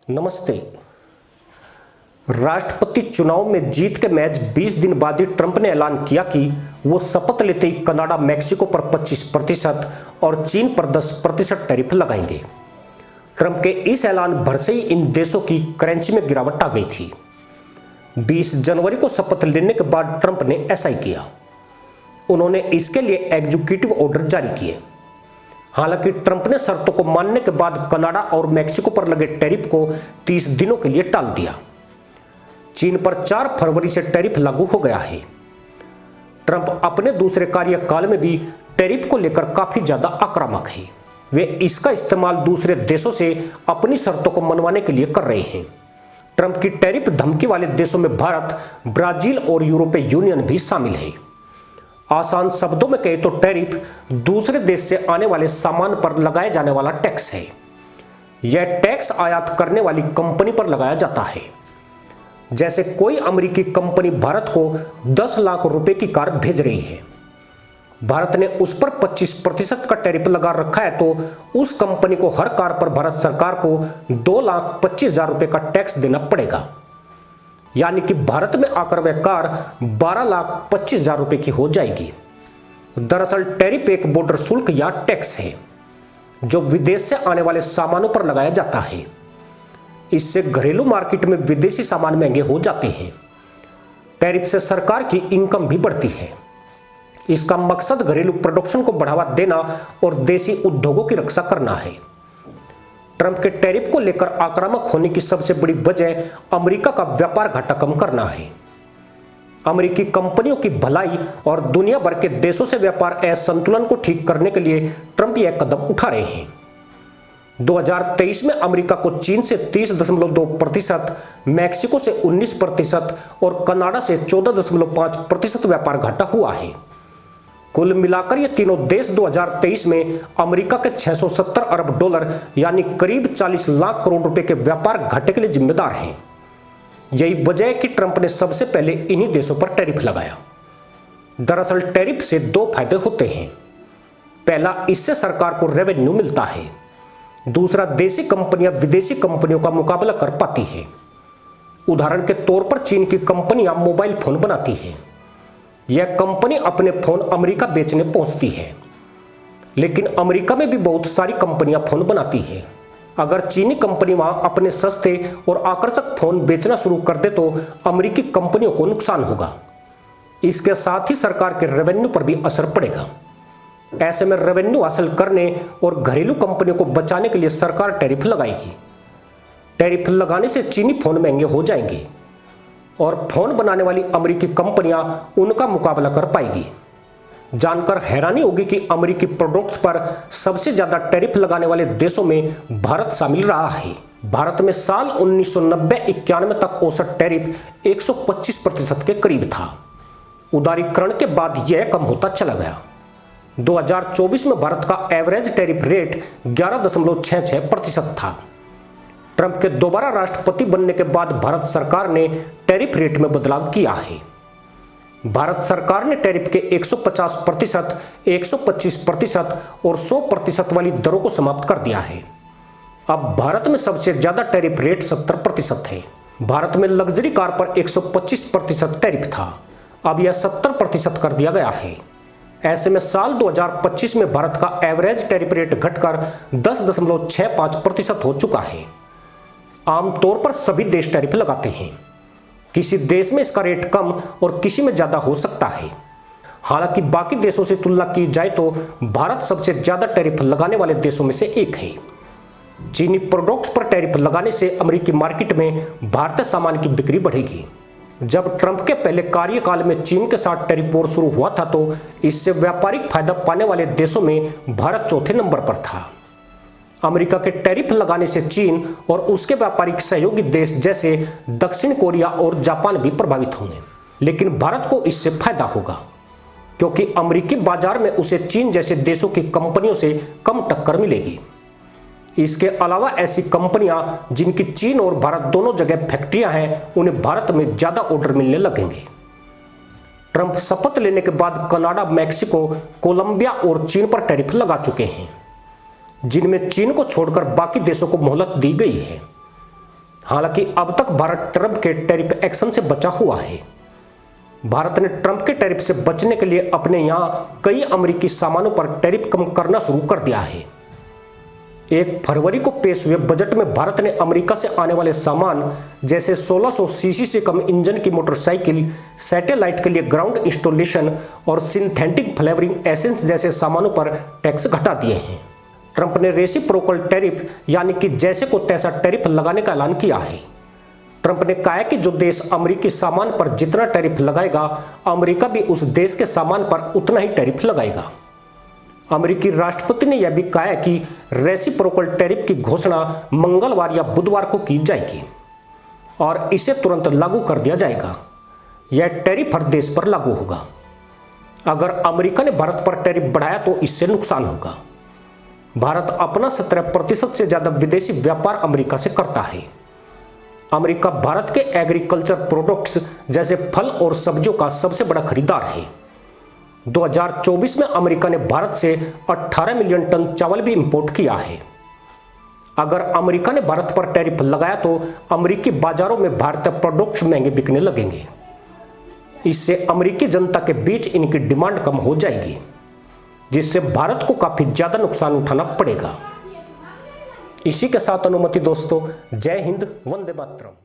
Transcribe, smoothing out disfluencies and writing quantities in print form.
नमस्ते। राष्ट्रपति चुनाव में जीत के महज 20 दिन बाद ही ट्रंप ने ऐलान किया कि वो शपथ लेते ही कनाडा मैक्सिको पर 25% और चीन पर 10% टैरिफ लगाएंगे। ट्रंप के इस ऐलान भर से ही इन देशों की करेंसी में गिरावट आ गई थी। 20 जनवरी को शपथ लेने के बाद ट्रंप ने ऐसा ही किया। उन्होंने इसके लिए एग्जीक्यूटिव ऑर्डर जारी किए। हालांकि ट्रंप ने शर्तों को मानने के बाद कनाडा और मैक्सिको पर लगे टैरिफ को 30 दिनों के लिए टाल दिया। चीन पर 4 फरवरी से टैरिफ लागू हो गया है। ट्रंप अपने दूसरे कार्यकाल में भी टैरिफ को लेकर काफी ज्यादा आक्रामक है। वे इसका इस्तेमाल दूसरे देशों से अपनी शर्तों को मनवाने के लिए कर रहे हैं। ट्रंप की टैरिफ धमकी वाले देशों में भारत, ब्राजील और यूरोपीय यूनियन भी शामिल है। आसान शब्दों में कहे तो टैरिफ दूसरे देश से आने वाले सामान पर लगाया जाने वाला टैक्स है। यह टैक्स आयात करने वाली कंपनी पर लगाया जाता है। जैसे कोई अमेरिकी कंपनी भारत को 10 लाख रुपए की कार भेज रही है, भारत ने उस पर 25% का टैरिफ लगा रखा है, तो उस कंपनी को हर कार पर भारत सरकार को 2,25,000 रुपए का टैक्स देना पड़ेगा। यानी कि भारत में आकर वह कार 12,25,000 रुपए की हो जाएगी। दरअसल टैरिफ एक बॉर्डर शुल्क या टैक्स है जो विदेश से आने वाले सामानों पर लगाया जाता है। इससे घरेलू मार्केट में विदेशी सामान महंगे हो जाते हैं। टैरिफ से सरकार की इनकम भी बढ़ती है। इसका मकसद घरेलू प्रोडक्शन को बढ़ावा देना और देसी उद्योगों की रक्षा करना है। ट्रंप के टैरिफ को लेकर आक्रामक होने की सबसे बड़ी वजह अमेरिका का व्यापार घाटा कम करना है। अमेरिकी कंपनियों की भलाई और दुनिया भर के देशों से व्यापार असंतुलन को ठीक करने के लिए ट्रंप यह कदम उठा रहे हैं। 2023 में अमेरिका को चीन से 30.2%, मैक्सिको से 19% और कनाडा से 14.5% व्यापार घाटा हुआ है। कुल मिलाकर ये तीनों देश 2023 में अमेरिका के 670 अरब डॉलर यानी करीब 40 लाख करोड़ रुपए के व्यापार घाटे के लिए जिम्मेदार हैं। यही वजह है कि ट्रंप ने सबसे पहले इन्हीं देशों पर टैरिफ लगाया। दरअसल टैरिफ से 2 फायदे होते हैं। पहला, इससे सरकार को रेवेन्यू मिलता है। दूसरा, देसी कंपनियां विदेशी कंपनियों का मुकाबला कर पाती है। उदाहरण के तौर पर चीन की कंपनियां मोबाइल फोन बनाती है। यह कंपनी अपने फोन अमेरिका बेचने पहुंचती है, लेकिन अमेरिका में भी बहुत सारी कंपनियां फोन बनाती है। अगर चीनी कंपनी वहां अपने सस्ते और आकर्षक फोन बेचना शुरू कर दे तो अमेरिकी कंपनियों को नुकसान होगा। इसके साथ ही सरकार के रेवेन्यू पर भी असर पड़ेगा। ऐसे में रेवेन्यू हासिल करने और घरेलू कंपनियों को बचाने के लिए सरकार टैरिफ लगाएगी। टैरिफ लगाने से चीनी फोन महंगे हो जाएंगे और फोन बनाने वाली अमेरिकी कंपनियां उनका मुकाबला कर पाएगी। जानकर हैरानी होगी कि अमेरिकी प्रोडक्ट्स पर सबसे ज्यादा टैरिफ लगाने वाले देशों में भारत शामिल रहा है। भारत में साल 1990-91 तक औसत टैरिफ 125% के करीब था। उदारीकरण के बाद यह कम होता चला गया। 2024 में भारत का एवरेज टैरिफ रेट 11.66% था। ट्रंप के दोबारा राष्ट्रपति बनने के बाद भारत सरकार ने टैरिफ रेट में बदलाव किया है। भारत सरकार ने टैरिफ के 150%, 125% और 100% वाली दरों को समाप्त कर दिया है। अब भारत में सबसे ज्यादा टैरिफ रेट 70% है। भारत में लग्जरी कार पर 125% टैरिफ था, अब यह 70% कर दिया गया है। ऐसे में साल 2025 में भारत का एवरेज टैरिफ रेट घटकर 10.65% हो चुका है। आमतौर पर सभी देश टैरिफ लगाते हैं। किसी देश में इसका रेट कम और किसी में ज्यादा हो सकता है। हालांकि बाकी देशों से तुलना की जाए तो भारत सबसे ज्यादा टैरिफ लगाने वाले देशों में से एक है। चीनी प्रोडक्ट्स पर टैरिफ लगाने से अमेरिकी मार्केट में भारतीय सामान की बिक्री बढ़ेगी। जब ट्रंप के पहले कार्यकाल में चीन के साथ टैरिफ वॉर शुरू हुआ था तो इससे व्यापारिक फायदा पाने वाले देशों में भारत चौथे नंबर पर था। अमेरिका के टैरिफ लगाने से चीन और उसके व्यापारिक सहयोगी देश जैसे दक्षिण कोरिया और जापान भी प्रभावित होंगे, लेकिन भारत को इससे फायदा होगा क्योंकि अमेरिकी बाजार में उसे चीन जैसे देशों की कंपनियों से कम टक्कर मिलेगी। इसके अलावा ऐसी कंपनियां जिनकी चीन और भारत दोनों जगह फैक्ट्रियां हैं, उन्हें भारत में ज्यादा ऑर्डर मिलने लगेंगे। ट्रंप शपथ लेने के बाद कनाडा, मैक्सिको, कोलंबिया और चीन पर टैरिफ लगा चुके हैं, जिनमें चीन को छोड़कर बाकी देशों को मोहलत दी गई है। हालांकि अब तक भारत ट्रंप के टैरिफ एक्शन से बचा हुआ है। भारत ने ट्रंप के टैरिफ से बचने के लिए अपने यहां कई अमेरिकी सामानों पर टैरिफ कम करना शुरू कर दिया है। 1 फरवरी को पेश हुए बजट में भारत ने अमेरिका से आने वाले सामान जैसे 1600 सीसी से कम इंजन की मोटरसाइकिल, सैटेलाइट के लिए ग्राउंड इंस्टॉलेशन और सिंथेटिक फ्लेवरिंग एसेंस जैसे सामानों पर टैक्स घटा दिए हैं। ट्रंप ने रेसिप्रोकल टैरिफ यानी कि जैसे को तैसा टैरिफ लगाने का ऐलान किया है। ट्रंप ने कहा कि जो देश अमेरिकी सामान पर जितना टैरिफ लगाएगा, अमेरिका भी उस देश के सामान पर उतना ही टैरिफ लगाएगा। अमेरिकी राष्ट्रपति ने यह भी कहा कि रेसिप्रोकल टैरिफ की घोषणा मंगलवार या बुधवार को की जाएगी और इसे तुरंत लागू कर दिया जाएगा। यह टैरिफ हर देश पर लागू होगा। अगर अमेरिका ने भारत पर टैरिफ बढ़ाया तो इससे नुकसान होगा। भारत अपना 17% से ज्यादा विदेशी व्यापार अमेरिका से करता है। अमेरिका भारत के एग्रीकल्चर प्रोडक्ट्स जैसे फल और सब्जियों का सबसे बड़ा खरीदार है। 2024 में अमेरिका ने भारत से 18 मिलियन टन चावल भी इंपोर्ट किया है। अगर अमेरिका ने भारत पर टैरिफ लगाया तो अमेरिकी बाजारों में भारतीय प्रोडक्ट्स महंगे बिकने लगेंगे। इससे अमेरिकी जनता के बीच इनकी डिमांड कम हो जाएगी, जिससे भारत को काफी ज्यादा नुकसान उठाना पड़ेगा। इसी के साथ अनुमति दोस्तों, जय हिंद, वंदे मातरम।